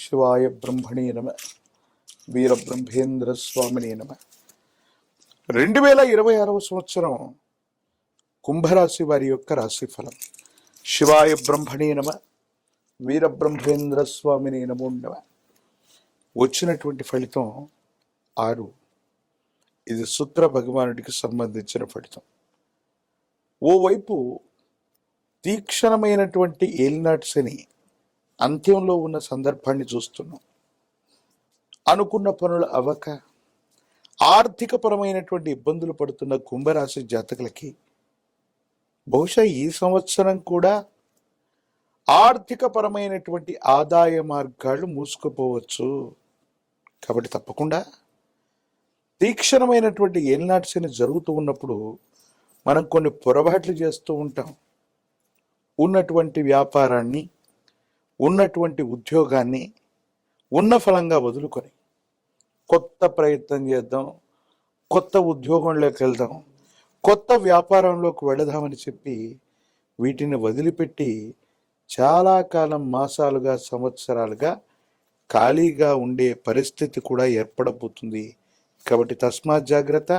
శివాయ బ్రహ్మణే నమ. వీరబ్రహ్మేంద్ర స్వామినే నమ. 2026వ సంవత్సరం కుంభరాశి వారి యొక్క రాశిఫలం. శివాయ బ్రహ్మణే నమ. వీరబ్రహ్మేంద్ర స్వామినే నమో నమ. వచ్చినటువంటి ఫలితం 6. ఇది శుక్ర భగవానుడికి సంబంధించిన ఫలితం. ఓవైపు తీక్షణమైనటువంటి ఏలినాటి శని అంత్యంలో ఉన్న సందర్భాన్ని చూస్తున్నాం. అనుకున్న పనులు అవ్వక ఆర్థికపరమైనటువంటి ఇబ్బందులు పడుతున్న కుంభరాశి జాతకులకి బహుశా ఈ సంవత్సరం కూడా ఆర్థికపరమైనటువంటి ఆదాయ మార్గాలు మూసుకుపోవచ్చు. కాబట్టి తప్పకుండా తీక్షణమైనటువంటి ఏలినాటి శని జరుగుతూ ఉన్నప్పుడు మనం కొన్ని పొరపాట్లు చేస్తూ ఉంటాం. ఉన్నటువంటి వ్యాపారాన్ని, ఉన్నటువంటి ఉద్యోగాన్ని ఉన్న ఫలంగా వదులుకొని కొత్త ప్రయత్నం చేద్దాం, కొత్త ఉద్యోగంలోకి వెళ్దాం, కొత్త వ్యాపారంలోకి వెళదామని చెప్పి వీటిని వదిలిపెట్టి చాలా కాలం, మాసాలుగా, సంవత్సరాలుగా ఖాళీగా ఉండే పరిస్థితి కూడా ఏర్పడబోతుంది. కాబట్టి తస్మాత్ జాగ్రత్త.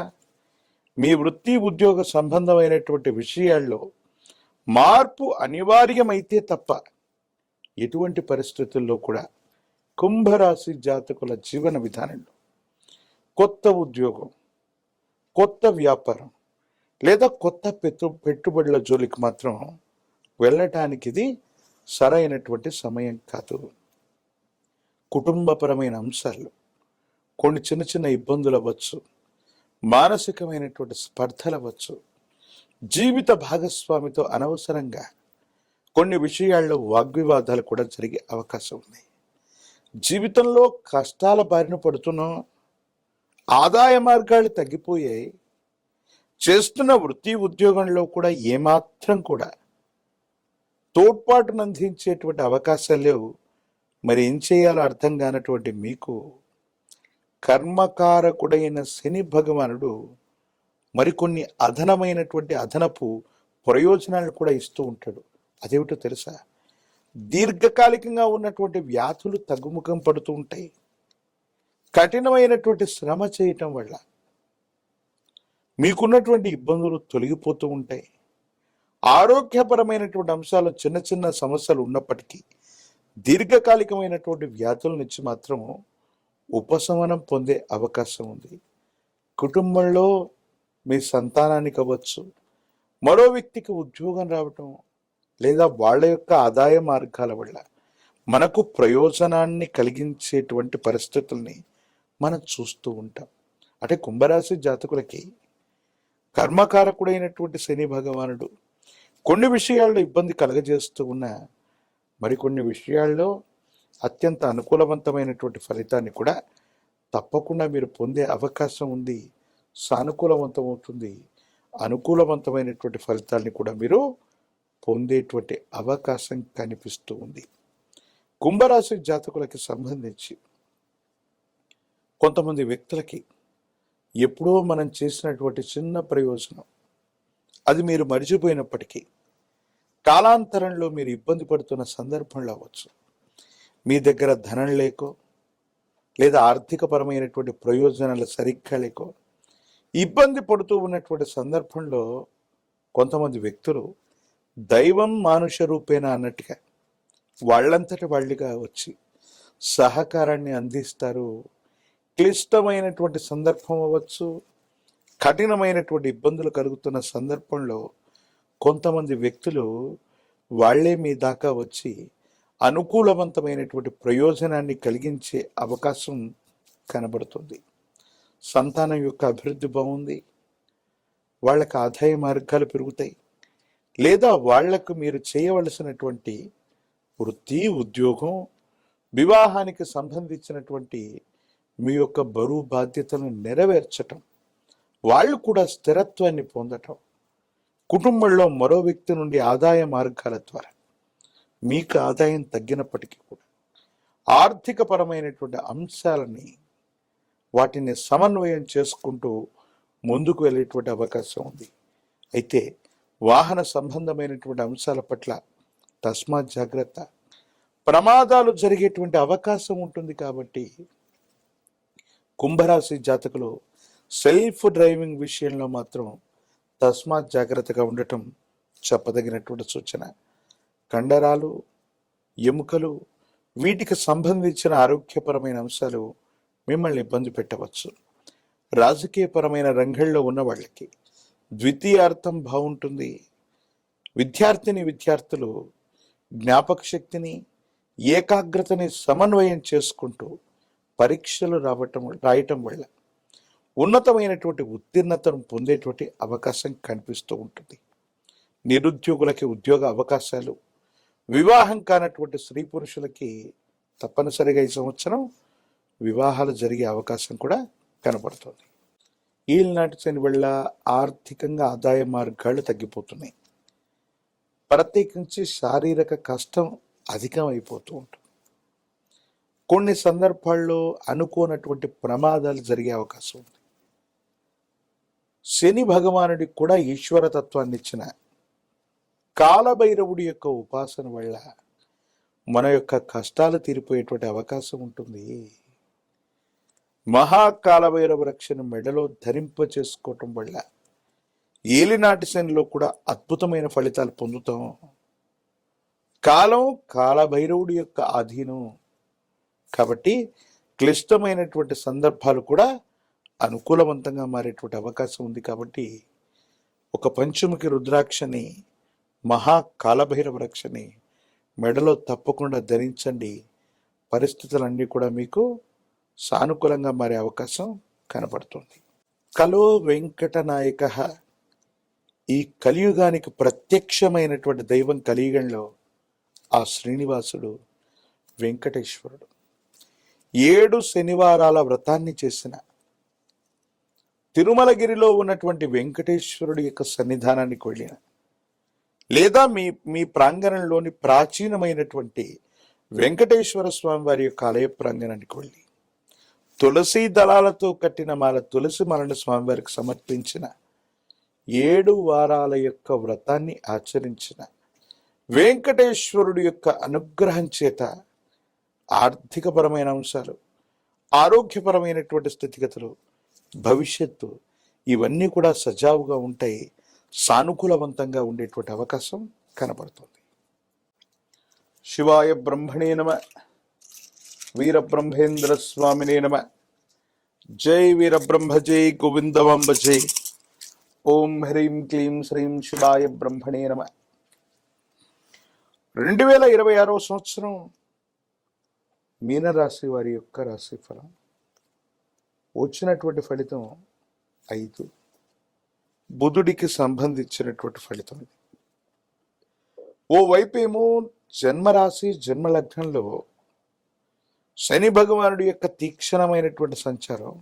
మీ వృత్తి ఉద్యోగ సంబంధమైనటువంటి విషయాల్లో మార్పు అనివార్యమైతే తప్ప ఎటువంటి పరిస్థితుల్లో కూడా కుంభరాశి జాతకుల జీవన విధానంలో కొత్త ఉద్యోగం, కొత్త వ్యాపారం లేదా కొత్త పెట్టుబడుల జోలికి మాత్రం వెళ్ళటానికి ఇది సరైనటువంటి సమయం కాదు. కుటుంబపరమైన అంశాలు కొన్ని చిన్న చిన్న ఇబ్బందులు అవ్వచ్చు, మానసికమైనటువంటి స్పర్ధలు అవ్వచ్చు, జీవిత భాగస్వామితో అనవసరంగా కొన్ని విషయాల్లో వాగ్వివాదాలు కూడా జరిగే అవకాశం ఉంది. జీవితంలో కష్టాల బారిన పడుతున్నాం, ఆదాయ మార్గాలు తగ్గిపోయాయి, చేస్తున్న వృత్తి ఉద్యోగంలో కూడా ఏమాత్రం కూడా తోడ్పాటును అందించేటువంటి అవకాశాలు లేవు. మరి ఏం చేయాలో అర్థం కానటువంటి మీకు కర్మకారకుడైన శని భగవానుడు మరికొన్ని అదనపు ప్రయోజనాలు కూడా ఇస్తూ ఉంటాడు. అదేమిటో తెలుసా? దీర్ఘకాలికంగా ఉన్నటువంటి వ్యాధులు తగ్గుముఖం పడుతూ ఉంటాయి. కఠినమైనటువంటి శ్రమ చేయటం వల్ల మీకున్నటువంటి ఇబ్బందులు తొలగిపోతూ ఉంటాయి. ఆరోగ్యపరమైనటువంటి అంశాలు చిన్న చిన్న సమస్యలు ఉన్నప్పటికీ దీర్ఘకాలికమైనటువంటి వ్యాధుల నుంచి మాత్రం ఉపశమనం పొందే అవకాశం ఉంది. కుటుంబంలో మీ సంతానానికి అవ్వచ్చు, మరో వ్యక్తికి ఉద్యోగం రావటం లేదా వాళ్ళ యొక్క ఆదాయ మార్గాల వల్ల మనకు ప్రయోజనాన్ని కలిగించేటువంటి పరిస్థితుల్ని మనం చూస్తూ ఉంటాం. అంటే కుంభరాశి జాతకులకి కర్మకారకుడైనటువంటి శని భగవానుడు కొన్ని విషయాల్లో ఇబ్బంది కలగజేస్తూ ఉన్న మరికొన్ని విషయాల్లో అత్యంత అనుకూలవంతమైనటువంటి ఫలితాన్ని కూడా తప్పకుండా మీరు పొందే అవకాశం ఉంది. సానుకూలవంతమవుతుంది. అనుకూలవంతమైనటువంటి ఫలితాన్ని కూడా మీరు పొందేటువంటి అవకాశం కనిపిస్తూ ఉంది. కుంభరాశి జాతకులకి సంబంధించి కొంతమంది వ్యక్తులకి ఎప్పుడో మనం చేసినటువంటి చిన్న ప్రయోజనం అది మీరు మరిచిపోయినప్పటికీ కాలాంతరంలో మీరు ఇబ్బంది పడుతున్న సందర్భంలో అవ్వచ్చు, మీ దగ్గర ధనం లేకో లేదా ఆర్థికపరమైనటువంటి ప్రయోజనాలు సరిగ్గా లేకో ఇబ్బంది పడుతూ ఉన్నటువంటి సందర్భంలో కొంతమంది వ్యక్తులు దైవం మానుష రూపేణ అన్నట్టుగా వాళ్ళంతటి వాళ్ళుగా వచ్చి సహకారాన్ని అందిస్తారు. క్లిష్టమైనటువంటి సందర్భం అవ్వచ్చు, కఠినమైనటువంటి ఇబ్బందులు కలుగుతున్న సందర్భంలో కొంతమంది వ్యక్తులు వాళ్లే మీ దాకా వచ్చి అనుకూలవంతమైనటువంటి ప్రయోజనాన్ని కలిగించే అవకాశం కనబడుతుంది. సంతానం యొక్క అభివృద్ధి బాగుంది, వాళ్ళకి ఆదాయ మార్గాలు పెరుగుతాయి, లేదా వాళ్లకు మీరు చేయవలసినటువంటి వృత్తి ఉద్యోగం, వివాహానికి సంబంధించినటువంటి మీ యొక్క బరువు బాధ్యతలను నెరవేర్చటం, వాళ్ళు కూడా స్థిరత్వాన్ని పొందటం, కుటుంబంలో మరో వ్యక్తి నుండి ఆదాయ మార్గాల ద్వారా మీకు ఆదాయం తగ్గినప్పటికీ కూడా ఆర్థికపరమైనటువంటి అంశాలని వాటిని సమన్వయం చేసుకుంటూ ముందుకు వెళ్ళేటువంటి అవకాశం ఉంది. అయితే వాహన సంబంధమైనటువంటి అంశాల పట్ల తస్మాత్ జాగ్రత్త. ప్రమాదాలు జరిగేటువంటి అవకాశం ఉంటుంది. కాబట్టి కుంభరాశి జాతకులు సెల్ఫ్ డ్రైవింగ్ విషయంలో మాత్రం తస్మాత్ జాగ్రత్తగా ఉండటం చెప్పదగినటువంటి సూచన. కండరాలు, ఎముకలు, వీటికి సంబంధించిన ఆరోగ్యపరమైన అంశాలు మిమ్మల్ని ఇబ్బంది పెట్టవచ్చు. రాజకీయపరమైన రంగంలో ఉన్న వాళ్ళకి ద్వితీయార్థం బాగుంటుంది. విద్యార్థులు జ్ఞాపక శక్తిని, ఏకాగ్రతని సమన్వయం చేసుకుంటూ పరీక్షలు రాయటం వల్ల ఉన్నతమైనటువంటి ఉత్తీర్ణతను పొందేటువంటి అవకాశం కనిపిస్తూ ఉంటుంది. నిరుద్యోగులకి ఉద్యోగ అవకాశాలు, వివాహం కానటువంటి స్త్రీ పురుషులకి తప్పనిసరిగా ఈ సంవత్సరం వివాహాలు జరిగే అవకాశం కూడా కనబడుతుంది. ఈనాటి శని వల్ల ఆర్థికంగా ఆదాయ మార్గాలు తగ్గిపోతున్నాయి. ప్రత్యేకించి శారీరక కష్టం అధికం అయిపోతూ ఉంటుంది. కొన్ని సందర్భాల్లో అనుకోనటువంటి ప్రమాదాలు జరిగే అవకాశం ఉంది. శని భగవానుడికి కూడా ఈశ్వరతత్వాన్ని ఇచ్చిన కాలభైరవుడి యొక్క ఉపాసన వల్ల మన యొక్క కష్టాలు తీరిపోయేటువంటి అవకాశం ఉంటుంది. మహాకాలభైరవ రక్షణ మెడలో ధరింప చేసుకోవటం వల్ల ఏలినాటి శనిలో కూడా అద్భుతమైన ఫలితాలు పొందుతాం. కాలం కాలభైరవుడి యొక్క ఆధీనం కాబట్టి క్లిష్టమైనటువంటి సందర్భాలు కూడా అనుకూలవంతంగా మారేటువంటి అవకాశం ఉంది. కాబట్టి ఒక పంచముఖి రుద్రాక్షని, మహాకాలభైరవ రక్షని మెడలో తప్పకుండా ధరించండి. పరిస్థితులన్నీ కూడా మీకు సానుకూలంగా మారే అవకాశం కనపడుతుంది. కలో వెంకటనాయక, ఈ కలియుగానికి ప్రత్యక్షమైనటువంటి దైవం కలియుగంలో ఆ శ్రీనివాసుడు వెంకటేశ్వరుడు. 7 శనివారాల వ్రతాన్ని చేసిన తిరుమలగిరిలో ఉన్నటువంటి వెంకటేశ్వరుడి యొక్క సన్నిధానానికి వెళ్ళిన, లేదా మీ ప్రాంగణంలోని ప్రాచీనమైనటువంటి వెంకటేశ్వర స్వామి వారి యొక్క ఆలయ ప్రాంగణానికి వెళ్ళి తులసి దళాలతో కట్టిన మాల తులసి మాలను స్వామివారికి సమర్పించిన, 7 వారాల యొక్క వ్రతాన్ని ఆచరించిన వెంకటేశ్వరుడి యొక్క అనుగ్రహం చేత ఆర్థికపరమైన అంశాలు, ఆరోగ్యపరమైనటువంటి స్థితిగతులు, భవిష్యత్తు ఇవన్నీ కూడా సజావుగా ఉంటాయి. సానుకూలవంతంగా ఉండేటువంటి అవకాశం కనబడుతుంది. శివాయ బ్రహ్మణే నమ. వీరబ్రహ్మేంద్ర స్వామినే నమ. జై వీరబ్రహ్మ, జై గోవిందవంబ, జై. ఓం హ్రీం క్లీం శ్రీం శివాయ బ్రహ్మణే నమ. 2026 సంవత్సరం మీనరాశి వారి యొక్క రాశి ఫలం వచ్చినటువంటి ఫలితం 5. బుధుడికి సంబంధించినటువంటి ఫలితం ఇది. ఓవైపు ఏమో జన్మరాశి జన్మలగ్నంలో శని భగవానుడి యొక్క తీక్షణమైనటువంటి సంచారం,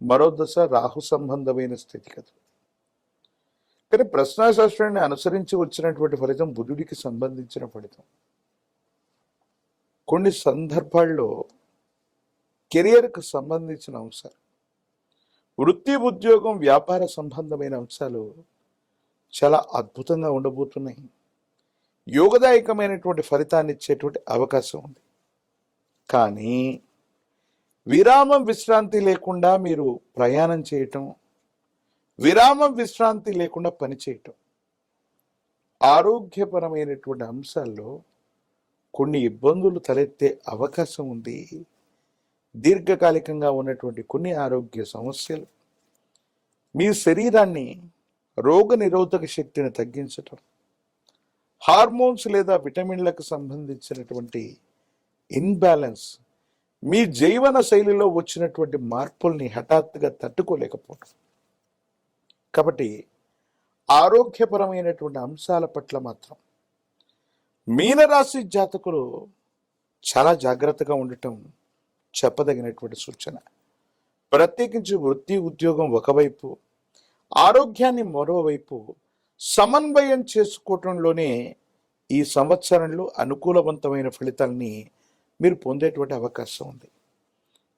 మరో దశ రాహు సంబంధమైన స్థితిగతులు. కానీ ప్రశ్నాశాస్త్రాన్ని అనుసరించి వచ్చినటువంటి ఫలితం బుధుడికి సంబంధించిన ఫలితం. కొన్ని సందర్భాల్లో కెరియర్కు సంబంధించిన అంశాలు, వృత్తి, ఉద్యోగం, వ్యాపార సంబంధమైన అంశాలు చాలా అద్భుతంగా ఉండబోతున్నాయి. యోగదాయకమైనటువంటి ఫలితాన్ని ఇచ్చేటువంటి అవకాశం ఉంది. కానీ విరామం విశ్రాంతి లేకుండా మీరు ప్రయాణం చేయటం, విరామం విశ్రాంతి లేకుండా పనిచేయటం, ఆరోగ్యపరమైనటువంటి అంశాల్లో కొన్ని ఇబ్బందులు తలెత్తే అవకాశం ఉంది. దీర్ఘకాలికంగా ఉన్నటువంటి కొన్ని ఆరోగ్య సమస్యలు, మీ శరీరాన్ని రోగ నిరోధక శక్తిని తగ్గించటం, హార్మోన్స్ లేదా విటమిన్లకు సంబంధించినటువంటి ఇన్బ్యాలెన్స్, మీ జీవన శైలిలో వచ్చినటువంటి మార్పుల్ని హఠాత్తుగా తట్టుకోలేకపోవడం. కాబట్టి ఆరోగ్యపరమైనటువంటి అంశాల పట్ల మాత్రం మీనరాశి జాతకులు చాలా జాగ్రత్తగా ఉండటం చెప్పదగినటువంటి సూచన. ప్రత్యేకించి వృత్తి, ఉద్యోగం ఒకవైపు, ఆరోగ్యాన్ని మరోవైపు సమన్వయం చేసుకోవటంలోనే ఈ సంవత్సరంలో అనుకూలవంతమైన ఫలితాలని మీరు పొందేటువంటి అవకాశం ఉంది.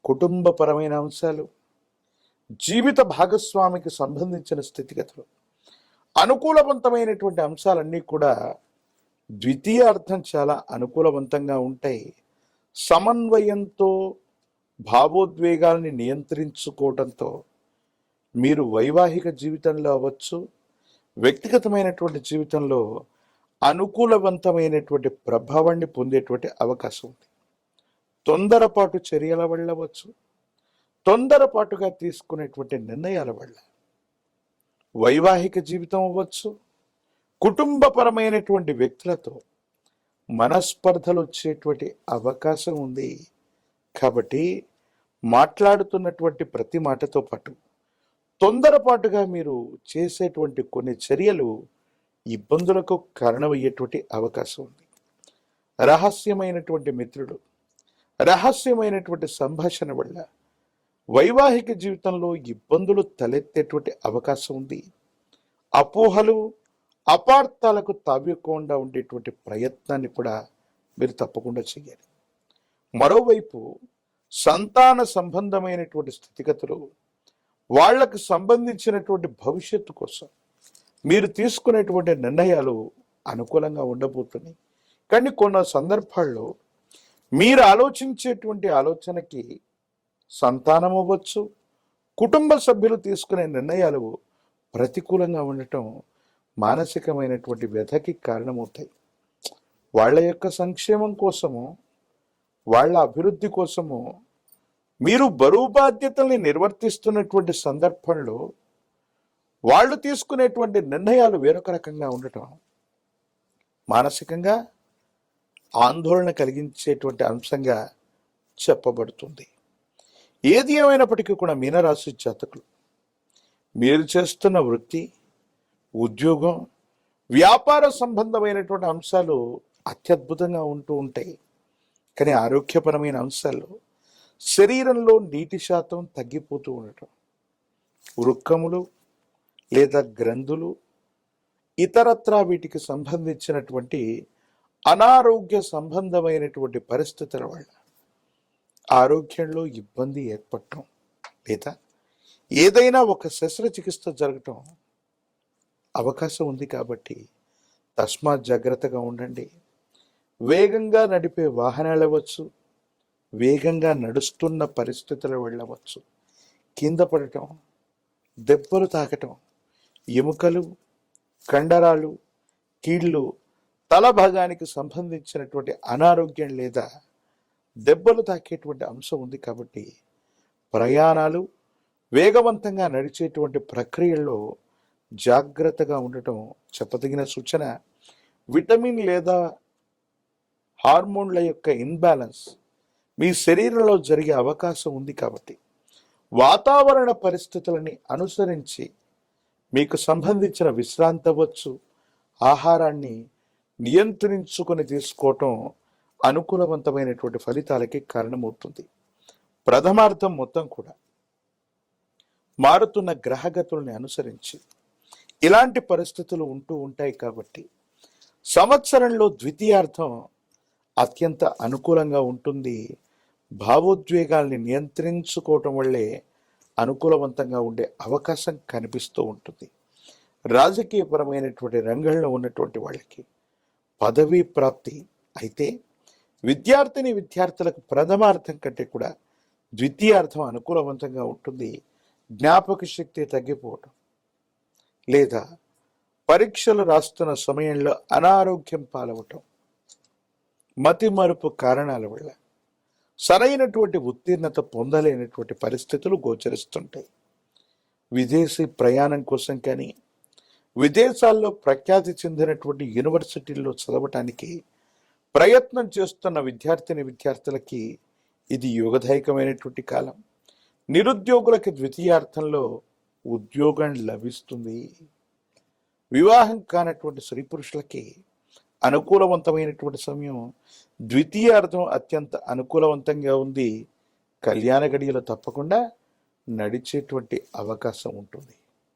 కుటుంబపరమైన అంశాలు, జీవిత భాగస్వామికి సంబంధించిన స్థితిగతులు, అనుకూలవంతమైనటువంటి అంశాలన్నీ కూడా ద్వితీయ అర్థం చాలా అనుకూలవంతంగా ఉంటాయి. సమన్వయంతో భావోద్వేగాల్ని నియంత్రించుకోవడంతో మీరు వైవాహిక జీవితంలో అవ్వచ్చు, వ్యక్తిగతమైనటువంటి జీవితంలో అనుకూలవంతమైనటువంటి ప్రభావాన్ని పొందేటువంటి అవకాశం ఉంది. తొందరపాటు చర్యల వల్ల అవ్వచ్చు, తొందరపాటుగా తీసుకునేటువంటి నిర్ణయాల వల్ల వైవాహిక జీవితం అవ్వచ్చు, కుటుంబపరమైనటువంటి వ్యక్తులతో మనస్పర్ధలు వచ్చేటువంటి అవకాశం ఉంది. కాబట్టి మాట్లాడుతున్నటువంటి ప్రతి మాటతో పాటు తొందరపాటుగా మీరు చేసేటువంటి కొన్ని చర్యలు ఇబ్బందులకు కారణమయ్యేటువంటి అవకాశం ఉంది. రహస్యమైనటువంటి మిత్రుడు, రహస్యమైనటువంటి సంభాషణ వల్ల వైవాహిక జీవితంలో ఇబ్బందులు తలెత్తేటువంటి అవకాశం ఉంది. అపోహలు, అపార్థాలకు తావ్యకుండా ఉండేటువంటి ప్రయత్నాన్ని కూడా మీరు తప్పకుండా చేయాలి. మరోవైపు సంతాన సంబంధమైనటువంటి స్థితిగతులు, వాళ్లకు సంబంధించినటువంటి భవిష్యత్తు కోసం మీరు తీసుకునేటువంటి నిర్ణయాలు అనుకూలంగా ఉండబోతున్నాయి. కానీ కొన్ని సందర్భాల్లో మీరు ఆలోచించేటువంటి ఆలోచనకి సంతానం అవ్వచ్చు, కుటుంబ సభ్యులు తీసుకునే నిర్ణయాలు ప్రతికూలంగా ఉండటం మానసికమైనటువంటి వ్యధకి కారణమవుతాయి. వాళ్ళ యొక్క సంక్షేమం కోసము, వాళ్ళ అభివృద్ధి కోసము మీరు బరువు బాధ్యతల్ని నిర్వర్తిస్తున్నటువంటి సందర్భంలో వాళ్ళు తీసుకునేటువంటి నిర్ణయాలు వేరొక రకంగా ఉండటం మానసికంగా ఆందోళన కలిగించేటువంటి అంశంగా చెప్పబడుతుంది. ఏది ఏమైనప్పటికీ కూడా మీనరాశి జాతకులు మీరు చేస్తున్న వృత్తి, ఉద్యోగం, వ్యాపార సంబంధమైనటువంటి అంశాలు అత్యద్భుతంగా ఉంటూ ఉంటాయి. కానీ ఆరోగ్యపరమైన అంశాల్లో శరీరంలో నీటి శాతం తగ్గిపోతూ ఉండటం, వృక్కములు లేదా గ్రంథులు, ఇతరత్రా వీటికి సంబంధించినటువంటి అనారోగ్య సంబంధమైనటువంటి పరిస్థితుల వల్ల ఆరోగ్యంలో ఇబ్బంది ఏర్పడటం లేదా ఏదైనా ఒక శస్త్రచికిత్స జరగటం అవకాశం ఉంది. కాబట్టి తస్మాత్ జాగ్రత్తగా ఉండండి. వేగంగా నడిపే వాహనాలు అవ్వచ్చు, వేగంగా నడుస్తున్న పరిస్థితులు వెళ్ళవచ్చు, కింద పడటం, దెబ్బలు తాకటం, ఎముకలు, కండరాలు, కీళ్ళు, తల భాగానికి సంబంధించినటువంటి అనారోగ్యం లేదా దెబ్బలు తాకేటువంటి అంశం ఉంది. కాబట్టి ప్రయాణాలు, వేగవంతంగా నడిచేటువంటి ప్రక్రియల్లో జాగ్రత్తగా ఉండటం చెప్పదగిన సూచన. విటమిన్ లేదా హార్మోన్ల యొక్క ఇన్బ్యాలెన్స్ మీ శరీరంలో జరిగే అవకాశం ఉంది. కాబట్టి వాతావరణ పరిస్థితులని అనుసరించి మీకు సంబంధించిన విశ్రాంతి అవ్వచ్చు, ఆహారాన్ని నియంత్రించుకొని తీసుకోవటం అనుకూలవంతమైనటువంటి ఫలితాలకి కారణమవుతుంది. ప్రథమార్థం మొత్తం కూడా మారుతున్న గ్రహగతుల్ని అనుసరించి ఇలాంటి పరిస్థితులు ఉంటూ ఉంటాయి. కాబట్టి సంవత్సరంలో ద్వితీయార్థం అత్యంత అనుకూలంగా ఉంటుంది. భావోద్వేగాల్ని నియంత్రించుకోవటం వల్లే అనుకూలవంతంగా ఉండే అవకాశం కనిపిస్తూ ఉంటుంది. రాజకీయపరమైనటువంటి రంగంలో ఉన్నటువంటి వాళ్ళకి పదవీ ప్రాప్తి అయితే విద్యార్థులకు ప్రథమార్థం కంటే కూడా ద్వితీయార్థం అనుకూలవంతంగా ఉంటుంది. జ్ఞాపక శక్తి తగ్గిపోవటం లేదా పరీక్షలు రాస్తున్న సమయంలో అనారోగ్యం పాలవటం, మతిమరుపు కారణాల వల్ల సరైనటువంటి ఉత్తీర్ణత పొందలేనటువంటి పరిస్థితులు గోచరిస్తుంటాయి. విదేశీ ప్రయాణం కోసం కానీ, విదేశాల్లో ప్రఖ్యాతి చెందినటువంటి యూనివర్సిటీల్లో చదవటానికి ప్రయత్నం చేస్తున్న విద్యార్థులకి ఇది యోగదాయకమైనటువంటి కాలం. నిరుద్యోగులకి ద్వితీయార్థంలో ఉద్యోగం లభిస్తుంది. వివాహం కానటువంటి స్త్రీ పురుషులకి అనుకూలవంతమైనటువంటి సమయం. ద్వితీయార్థం అత్యంత అనుకూలవంతంగా ఉంది. కళ్యాణ గడియలు తప్పకుండా నడిచేటువంటి అవకాశం ఉంటుంది.